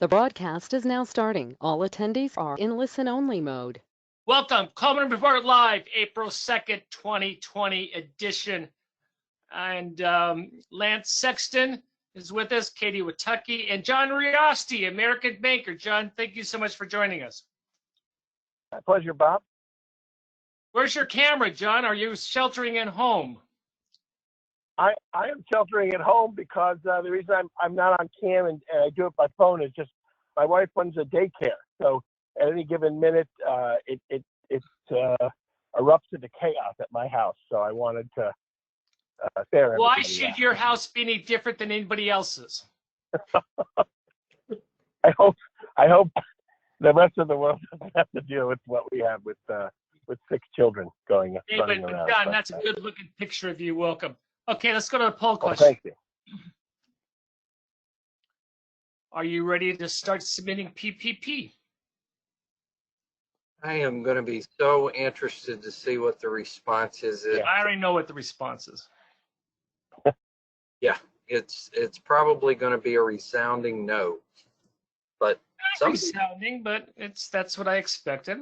The broadcast is now starting. All attendees are in listen-only mode. Welcome, Coleman Report Live, April 2nd, 2020 edition. And Lance Sexton is with us, Katie Watucky, and John Riosti, American banker. John, thank you so much for joining us. My pleasure, Bob. Where's your camera, John? Are you sheltering at home? I am sheltering at home because the reason I'm not on cam and I do it by phone is just my wife runs a daycare. So at any given minute, it erupts into chaos at my house. So I wanted to spare everybody. Why should your house be any different than anybody else's? I hope the rest of the world doesn't have to deal with what we have with 6 children running around. John, that's a good-looking picture of you. Welcome. Okay, let's go to the poll question. Thank you. Are you ready to start submitting PPP? I am going to be so interested to see what the response is. Yeah. I already know what the response is. Yeah, it's probably going to be a resounding no. But not resounding, but that's what I expected.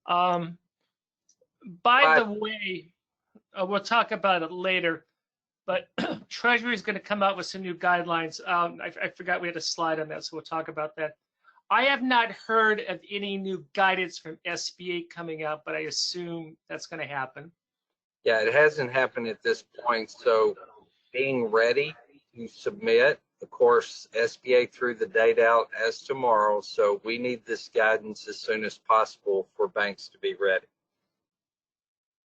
By the way, we'll talk about it later, but Treasury is going to come out with some new guidelines. I forgot we had a slide on that, so we'll talk about that. I have not heard of any new guidance from SBA coming out, but I assume that's going to happen. Yeah, it hasn't happened at this point, so being ready to submit. Of course, SBA threw the date out as tomorrow, so we need this guidance as soon as possible for banks to be ready.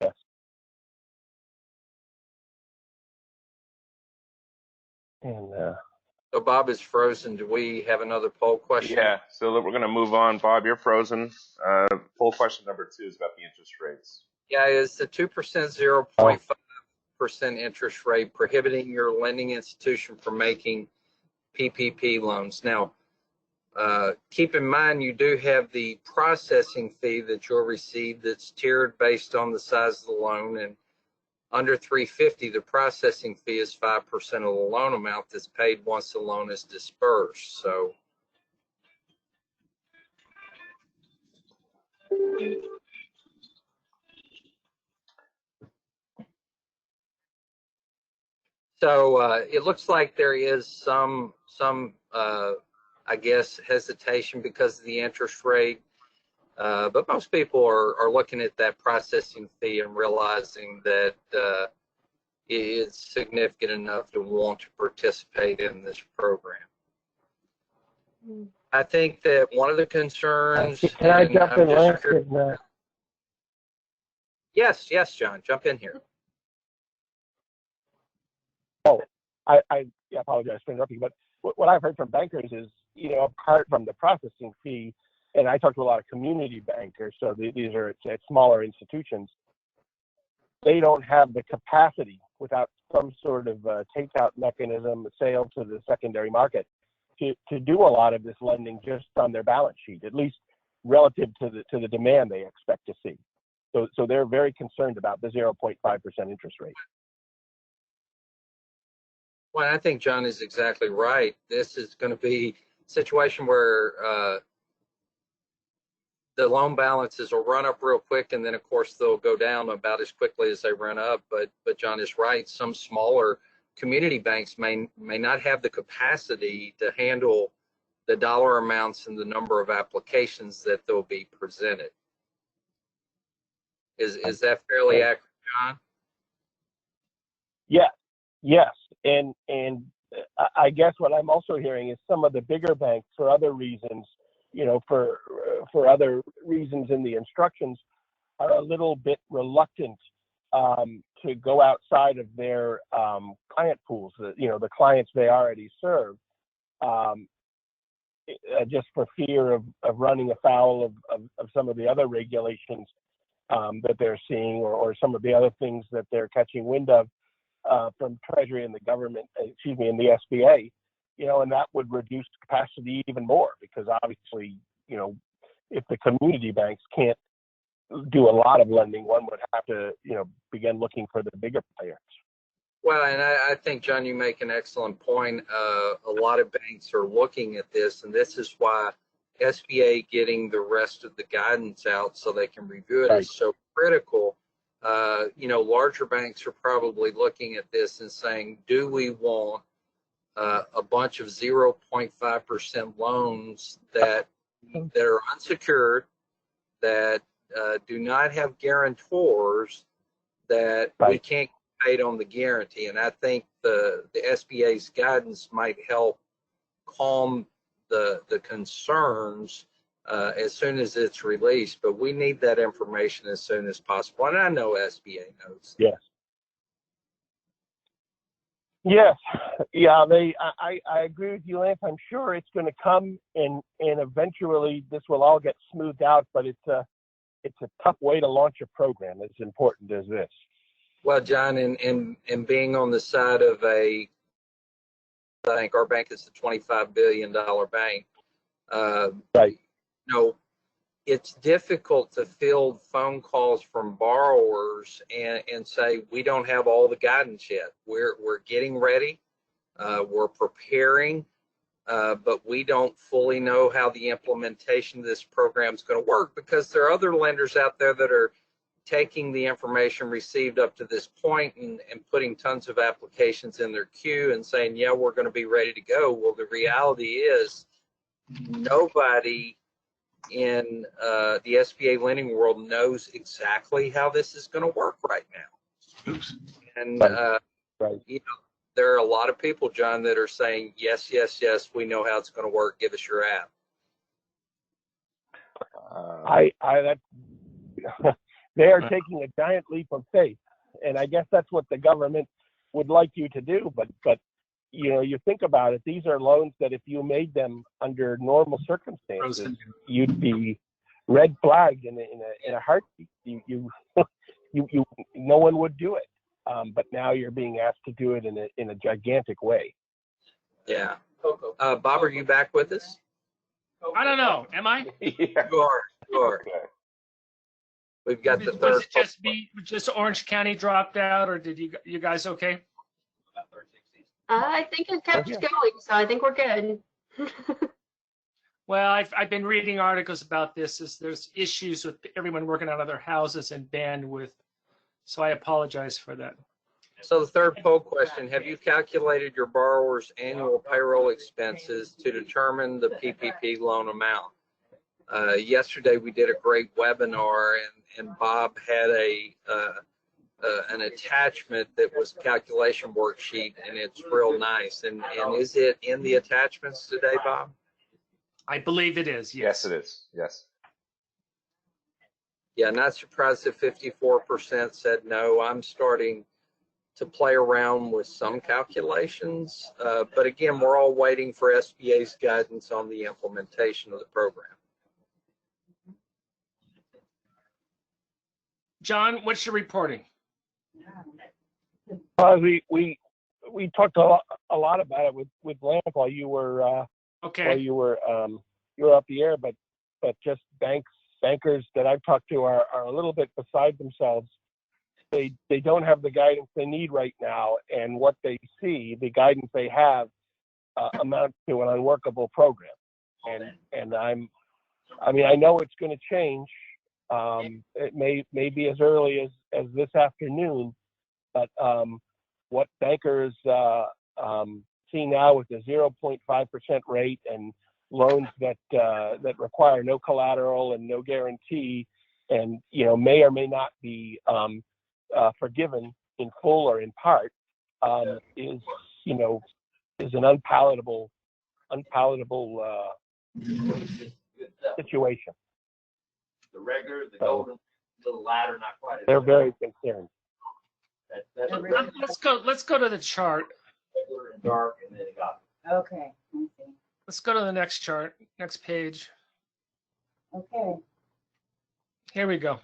Yes. And so Bob is frozen. Do we have another poll question? Yeah, so we're going to move on. Bob, you're frozen. Poll question number 2 is about the interest rates. Yeah, is the 2%, 0.5% interest rate prohibiting your lending institution from making PPP loans? Now, keep in mind you do have the processing fee that you'll receive that's tiered based on the size of the loan, and under 350, the processing fee is 5% of the loan amount that's paid once the loan is dispersed. So it looks like there is some I guess hesitation because of the interest rate, but most people are looking at that processing fee and realizing that it's significant enough to want to participate in this program. I think that one of the concerns. Can I jump in, Lance? Yes, John, jump in here. Oh, I apologize for interrupting, but what I've heard from bankers is, apart from the processing fee, and I talk to a lot of community bankers, so these are smaller institutions, they don't have the capacity without some sort of takeout mechanism, sale to the secondary market, to do a lot of this lending just on their balance sheet, at least relative to the demand they expect to see. So they're very concerned about the 0.5% interest rate. Well, I think John is exactly right. This is going to be a situation where the loan balances will run up real quick, and then of course they'll go down about as quickly as they run up. But John is right. Some smaller community banks may not have the capacity to handle the dollar amounts and the number of applications that they'll be presented. Is that fairly accurate, John? Yes, and I guess what I'm also hearing is some of the bigger banks, for other reasons, for other reasons in the instructions, are a little bit reluctant to go outside of their client pools, the clients they already serve, just for fear of running afoul of some of the other regulations that they're seeing, or some of the other things that they're catching wind of from Treasury and the government, and the SBA, and that would reduce capacity even more, because obviously, if the community banks can't do a lot of lending, one would have to, begin looking for the bigger players. Well, and I think, John, you make an excellent point. A lot of banks are looking at this, and this is why SBA getting the rest of the guidance out so they can review it Right. is so critical. Larger banks are probably looking at this and saying, do we want a bunch of 0.5% loans that are unsecured, that do not have guarantors, that we can't get paid on the guarantee? And I think the SBA's guidance might help calm the concerns as soon as it's released. But we need that information as soon as possible. And I know SBA knows. Yes. Yes. Yeah. I agree with you, Lance. I'm sure it's going to come, and eventually this will all get smoothed out. But it's a tough way to launch a program as important as this. Well, John, and being on the side of a bank, our bank is a $25 billion bank. Right. It's difficult to field phone calls from borrowers and say, we don't have all the guidance yet. We're getting ready. We're preparing, but we don't fully know how the implementation of this program is going to work, because there are other lenders out there that are taking the information received up to this point and putting tons of applications in their queue and saying, yeah, we're going to be ready to go. Well, the reality is nobody in the SBA lending world knows exactly how this is going to work right now. Oops. And Right. there are a lot of people, John, that are saying, yes, yes, yes, we know how it's going to work. Give us your app. They are taking a giant leap of faith, and I guess that's what the government would like you to do. But you think about it; these are loans that, if you made them under normal circumstances, you'd be red flagged in a heartbeat. You no one would do it. But now you're being asked to do it in a gigantic way. Yeah. Bob, are you back with us? I don't know. Am I? Yeah. You are. Okay. We've got the Was third. it just Orange County dropped out, or did you guys okay? I think it kept going, so I think we're good. Well, I've been reading articles about this. There's issues with everyone working out of their houses and bandwidth, so I apologize for that. So the third poll question: have you calculated your borrower's annual payroll expenses to determine the PPP loan amount? Yesterday we did a great webinar, and Bob had an attachment that was a calculation worksheet, and it's real nice. And is it in the attachments today, Bob? I believe it is. Yes, it is. Yes. Yeah, not surprised that 54% said no. I'm starting to play around with some calculations, but again, we're all waiting for SBA's guidance on the implementation of the program. John, what's your reporting? We talked a lot about it with Lance while you were Okay. you were up the air, but just bankers that I've talked to are a little bit beside themselves. They don't have the guidance they need right now, and what they see, the guidance they have, amounts to an unworkable program. And I know it's going to change. It may be as early as this afternoon, but what bankers see now with the 0.5% rate and loans that require no collateral and no guarantee, and may or may not be forgiven in full or in part, is an unpalatable situation. The regular, the golden little ladder, not quite. They're very concerned. Let's go to the chart. Regular and dark, and then it got. Okay. Let's go to the next chart, next page. Okay. Here we go.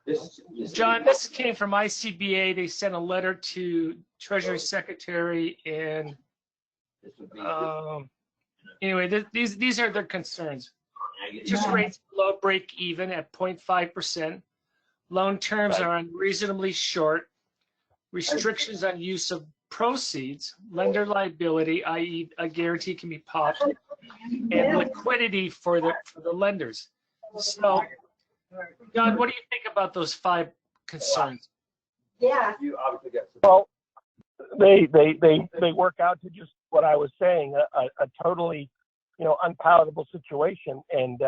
This John, this came from ICBA. They sent a letter to Treasury Secretary, and This would be anyway, these are their concerns. Interest rates below break even at 0.5%. Loan terms are unreasonably short. restrictions on use of proceeds, lender liability, i.e. a guarantee can be popped, and liquidity for the lenders. So, John, what do you think about those 5 concerns? Yeah. You obviously got some. Well, they work out to just what I was saying, a totally, unpalatable situation. And,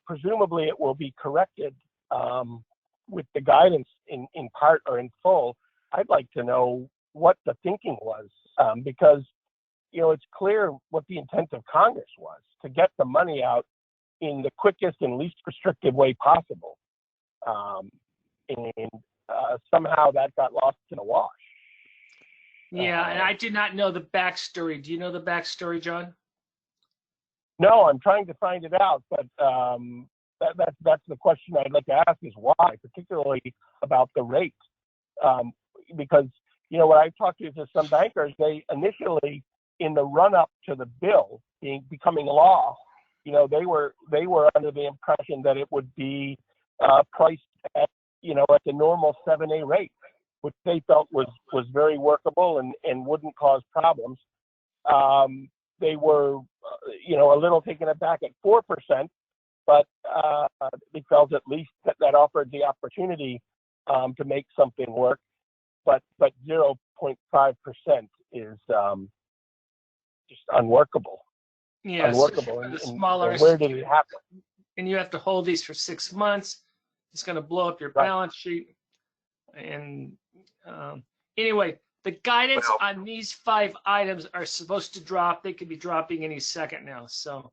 presumably it will be corrected with the guidance in part or in full. I'd like to know what the thinking was, because, it's clear what the intent of Congress was, to get the money out in the quickest and least restrictive way possible. And somehow that got lost in the wash. Yeah, and I do not know the backstory. Do you know the backstory, John? No, I'm trying to find it out, but that's the question I'd like to ask is why, particularly about the rate. Because, when I talked to some bankers, they initially, in the run-up to the bill becoming law, they were under the impression that it would be priced at, at the normal 7A rate, which they felt was very workable and wouldn't cause problems. They were, a little taken aback at 4%, but they felt at least that offered the opportunity to make something work. But 0.5% is just unworkable. Yeah, unworkable. the And smaller, where did it happen? and you have to hold these for 6 months. It's going to blow up your Right. balance sheet. And anyway, the guidance Well- on these 5 items are supposed to drop. They could be dropping any second now. So,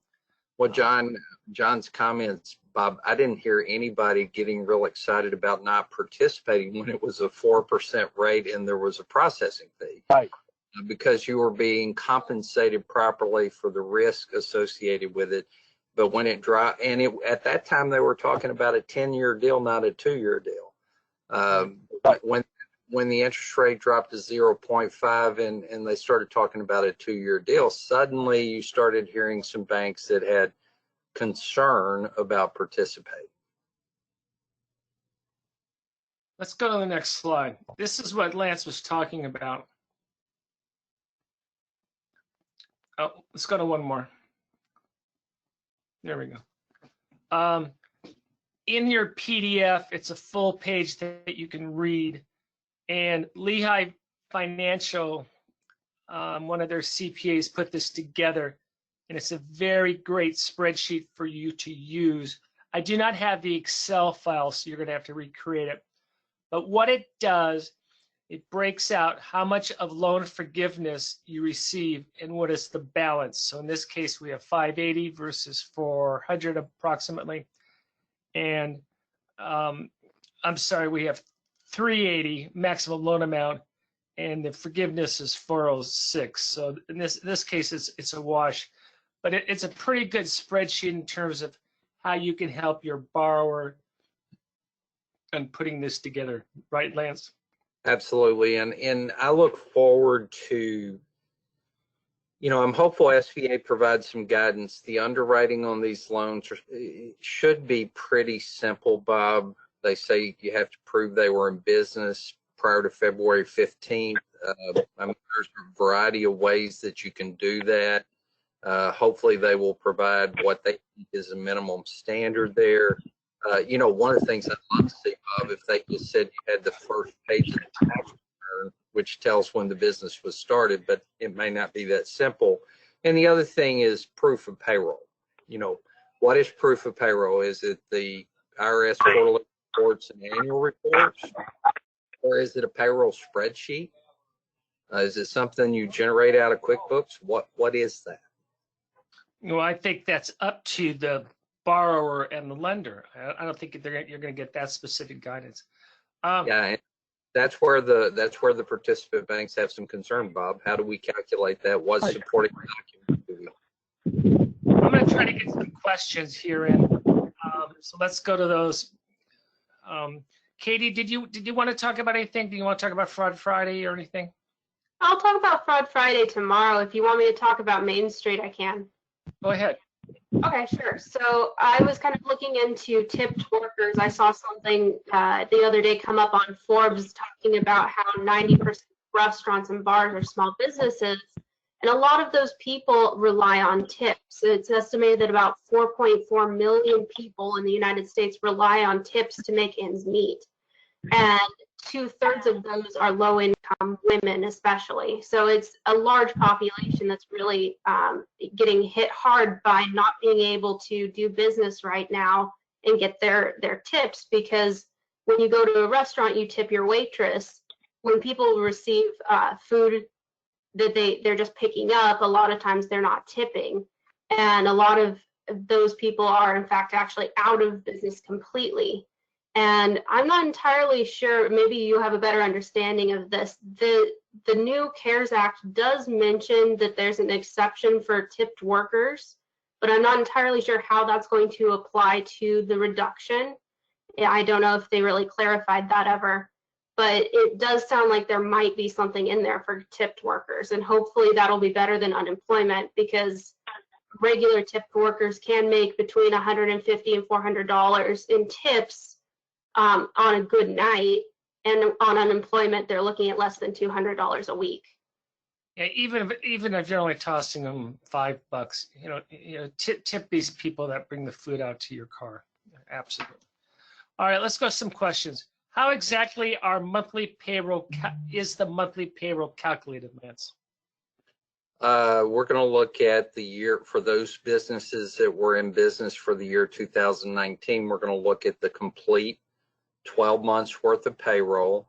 Well, John's comments, Bob, I didn't hear anybody getting real excited about not participating when it was a 4% rate and there was a processing fee. Right. Because you were being compensated properly for the risk associated with it. But when it dropped, and at that time they were talking about a 10-year deal, not a 2-year deal. When the interest rate dropped to 0.5 and they started talking about a 2-year deal, suddenly you started hearing some banks that had concern about participating. let's go to the next slide. This is what Lance was talking about. Oh, let's go to one more. There we go. In your PDF, it's a full page that you can read. And Lehigh Financial, one of their CPAs, put this together. And it's a very great spreadsheet for you to use. I do not have the Excel file, so you're going to have to recreate it. But what it does, it breaks out how much of loan forgiveness you receive and what is the balance. So in this case, we have 580 versus 400 approximately. And I'm sorry, we have 380 maximum loan amount, and the forgiveness is 406. So in this case, it's a wash. But it's a pretty good spreadsheet in terms of how you can help your borrower and putting this together. Right, Lance? Absolutely. And I look forward to, I'm hopeful SBA provides some guidance. The underwriting on these loans should be pretty simple, Bob. They say you have to prove they were in business prior to February 15th. There's a variety of ways that you can do that. Hopefully they will provide what they think is a minimum standard there. One of the things I'd love to see, Bob, if they just said you had the first page of the tax return, which tells when the business was started, but it may not be that simple. And the other thing is proof of payroll. What is proof of payroll? Is it the IRS quarterly reports and annual reports, or is it a payroll spreadsheet? Is it something you generate out of QuickBooks? What is that? Well, I think that's up to the borrower and the lender. I don't think you're going to get that specific guidance. Yeah, and that's where the participant banks have some concern, Bob. How do we calculate that? What's supporting document? I'm going to try to get some questions here in. So let's go to those. Katie, did you want to talk about anything? Do you want to talk about Fraud Friday or anything? I'll talk about Fraud Friday tomorrow. If you want me to talk about Main Street, I can. Go ahead. Okay, sure. So I was kind of looking into tipped workers. I saw something the other day come up on Forbes talking about how 90% of restaurants and bars are small businesses, and a lot of those people rely on tips. It's estimated that about 4.4 million people in the United States rely on tips to make ends meet. And 2/3 of those are low income women, especially. So it's a large population that's really getting hit hard by not being able to do business right now and get their tips, because when you go to a restaurant, you tip your waitress. When people receive food that they're just picking up, a lot of times they're not tipping. And a lot of those people are, in fact, actually out of business completely. And I'm not entirely sure, maybe you have a better understanding of this. The new CARES Act does mention that there's an exception for tipped workers, but I'm not entirely sure how that's going to apply to the reduction. I don't know if they really clarified that ever, but it does sound like there might be something in there for tipped workers, and hopefully that'll be better than unemployment, because regular tipped workers can make between $150 and $400 in tips on a good night, and on unemployment they're looking at less than $200 a week. Yeah, even if you're only tossing them $5, tip these people that bring the food out to your car. Absolutely. All right, let's go to some questions. How exactly is the monthly payroll calculated, Lance? We're going to look at the year for those businesses that were in business for the year 2019. We're going to look at the complete 12 months worth of payroll.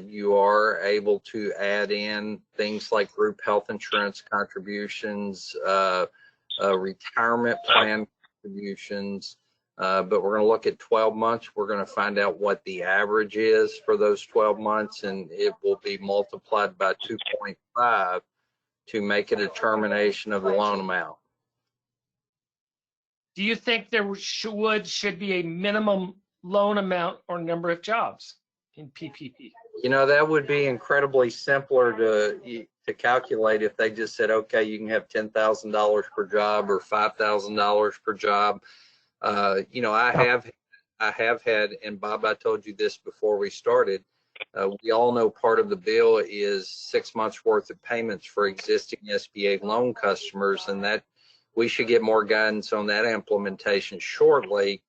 You are able to add in things like group health insurance contributions, retirement plan contributions, but we're going to look at 12 months. We're going to find out what the average is for those 12 months, and it will be multiplied by 2.5 to make a determination of the loan amount. Do you think there should be a minimum loan amount or number of jobs in PPP? That would be incredibly simpler to calculate if they just said, okay, you can have $10,000 per job or $5,000 per job. I have had, and Bob, I told you this before we started, we all know part of the bill is 6 months worth of payments for existing SBA loan customers, and that we should get more guidance on that implementation shortly.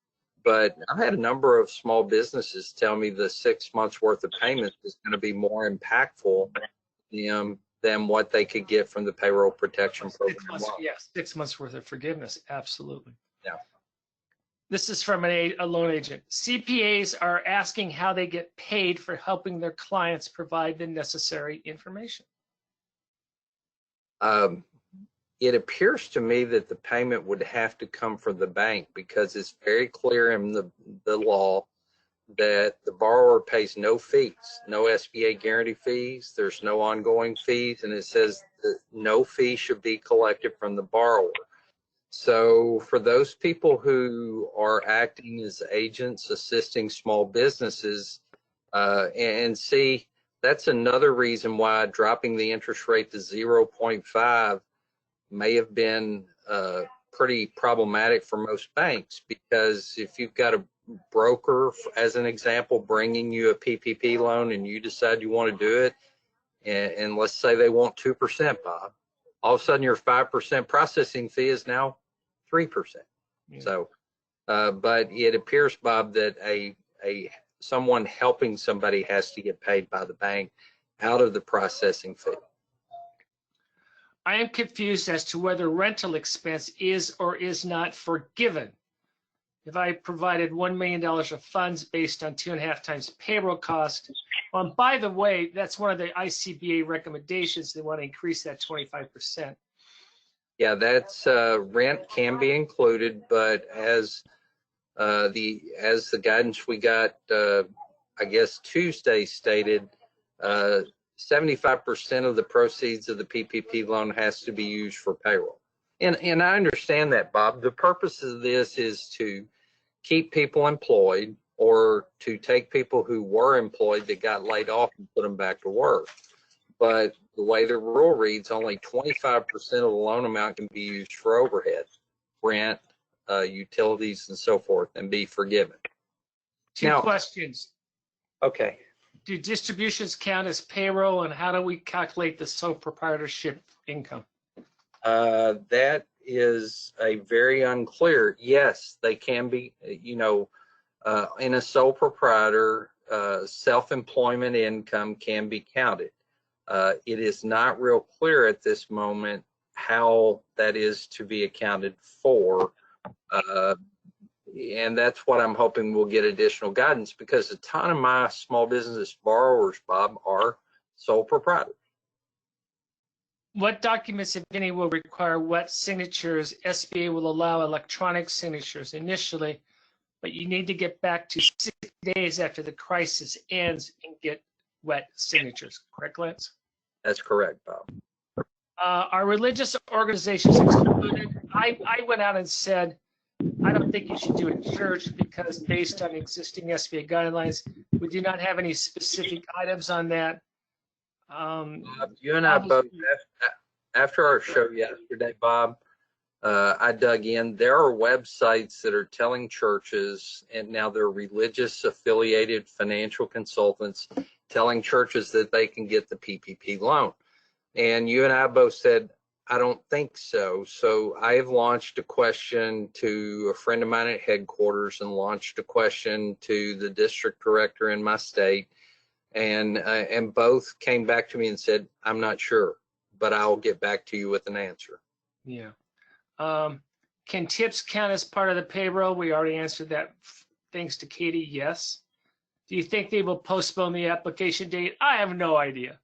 But I've had a number of small businesses tell me the 6 months worth of payments is going to be more impactful than what they could get from the payroll protection program. 6 months, yes, 6 months worth of forgiveness. Absolutely. Yeah. This is from a loan agent. CPAs are asking how they get paid for helping their clients provide the necessary information. It appears to me that the payment would have to come from the bank, because it's very clear in the law that the borrower pays no fees, no SBA guarantee fees, there's no ongoing fees, and it says that no fee should be collected from the borrower. So for those people who are acting as agents assisting small businesses, and see, that's another reason why dropping the interest rate to 0.5 may have been pretty problematic for most banks, because if you've got a broker, as an example, bringing you a PPP loan and you decide you want to do it, and let's say they want 2%, Bob, all of a sudden your 5% processing fee is now 3%. Yeah. So, but it appears, Bob, that someone helping somebody has to get paid by the bank out of the processing fee. I am confused as to whether rental expense is or is not forgiven. If I provided $1 million of funds based on 2.5 times payroll cost, and by the way, that's one of the ICBA recommendations. They want to increase that 25%. Yeah, that's rent can be included, but as the guidance we got, I guess Tuesday stated, 75% of the proceeds of the PPP loan has to be used for payroll. And I understand that, Bob. The purpose of this is to keep people employed, or to take people who were employed that got laid off and put them back to work. But the way the rule reads, only 25% of the loan amount can be used for overhead, rent, utilities, and so forth, and be forgiven. Two Now- questions. Okay. Do distributions count as payroll, and how do we calculate the sole proprietorship income? That is a very unclear. Yes, they can be, in a sole proprietor, self-employment income can be counted. It is not real clear at this moment how that is to be accounted for. And that's what I'm hoping we'll get additional guidance, because a ton of my small business borrowers, Bob, are sole proprietors. What documents, if any, will require wet signatures? SBA will allow electronic signatures initially, but you need to get back to 6 days after the crisis ends and get wet signatures. Correct, Lance? That's correct, Bob. Are religious organizations excluded? I went out and said, I don't think you should do it in church because based on existing SBA guidelines, we do not have any specific items on that. You and I both, after our show yesterday, Bob, I dug in. There are websites that are telling churches, and now they're religious affiliated financial consultants, telling churches that they can get the PPP loan. And you and I both said, I don't think so. So I have launched a question to a friend of mine at headquarters and launched a question to the district director in my state. And both came back to me and said, I'm not sure, but I'll get back to you with an answer. Yeah. Can tips count as part of the payroll? We already answered that. Thanks to Katie, yes. Do you think they will postpone the application date? I have no idea.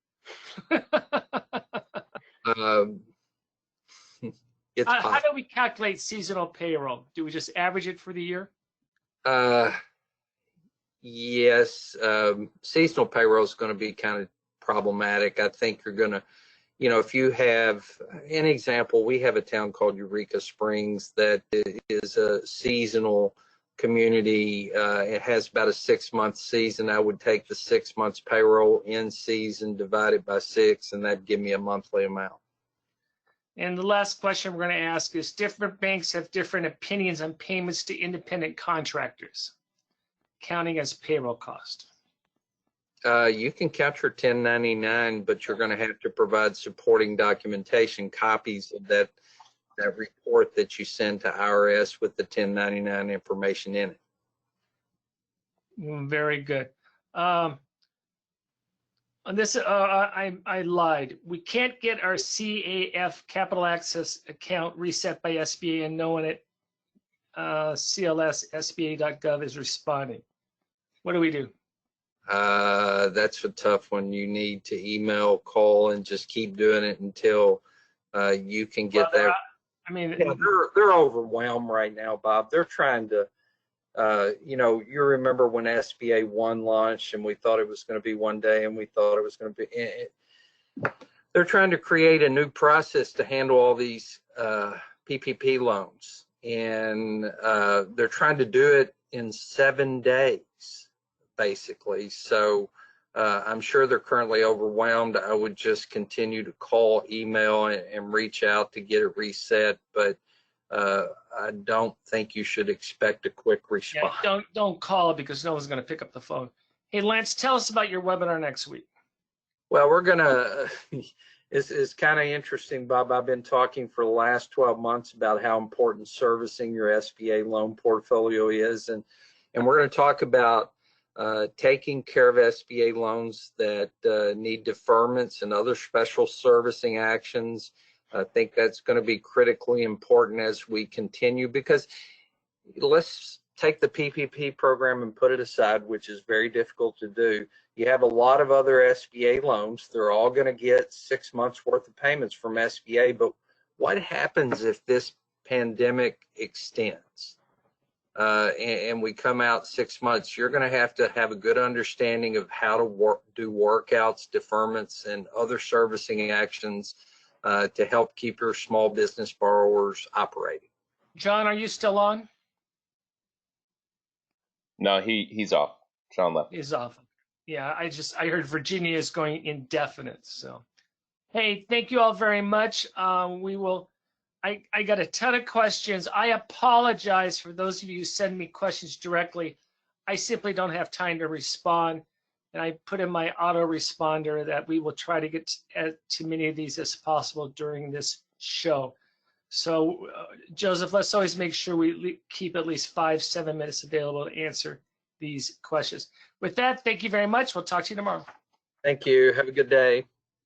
How do we calculate seasonal payroll? Do we just average it for the year? Yes, seasonal payroll is going to be kind of problematic. I think you're going to, if you have an example, we have a town called Eureka Springs that is a seasonal community. It has about a 6-month season. I would take the 6 months payroll in season, divide it by 6, and that'd give me a monthly amount. And the last question we're going to ask is, different banks have different opinions on payments to independent contractors, counting as payroll cost. You can capture 1099, but you're going to have to provide supporting documentation, copies of that report that you send to IRS with the 1099 information in it. Very good. On this, I lied. We can't get our CAF Capital Access account reset by SBA and knowing it. CLS.SBA.gov is responding. What do we do? That's a tough one. You need to email, call, and just keep doing it until you can get that. Yeah, they're overwhelmed right now, Bob. They're trying to, you remember when SBA 1 launched and we thought it was going to be one day and we thought it was going to be, they're trying to create a new process to handle all these PPP loans. And they're trying to do it in 7 days, basically. So I'm sure they're currently overwhelmed. I would just continue to call, email, and reach out to get it reset. But I don't think you should expect a quick response. Yeah, don't call because no one's going to pick up the phone. Hey, Lance, tell us about your webinar next week. Well, we're going to, it's kind of interesting, Bob. I've been talking for the last 12 months about how important servicing your SBA loan portfolio is. And we're going to talk about taking care of SBA loans that need deferments and other special servicing actions. I think that's going to be critically important as we continue, because let's take the PPP program and put it aside, which is very difficult to do. You have a lot of other SBA loans. They're all going to get 6 months worth of payments from SBA. But what happens if this pandemic extends and we come out 6 months? You're going to have a good understanding of how to do workouts, deferments, and other servicing actions to help keep your small business borrowers operating. John, are you still on? No, he's off. John left. He's off. Yeah, I heard Virginia is going indefinite. So, hey, thank you all very much. We will I got a ton of questions. I apologize for those of you who send me questions directly. I simply don't have time to respond. And I put in my autoresponder that we will try to get to many of these as possible during this show. So, Joseph, let's always make sure we keep at least 5-7 minutes available to answer these questions. With that, thank you very much. We'll talk to you tomorrow. Thank you. Have a good day.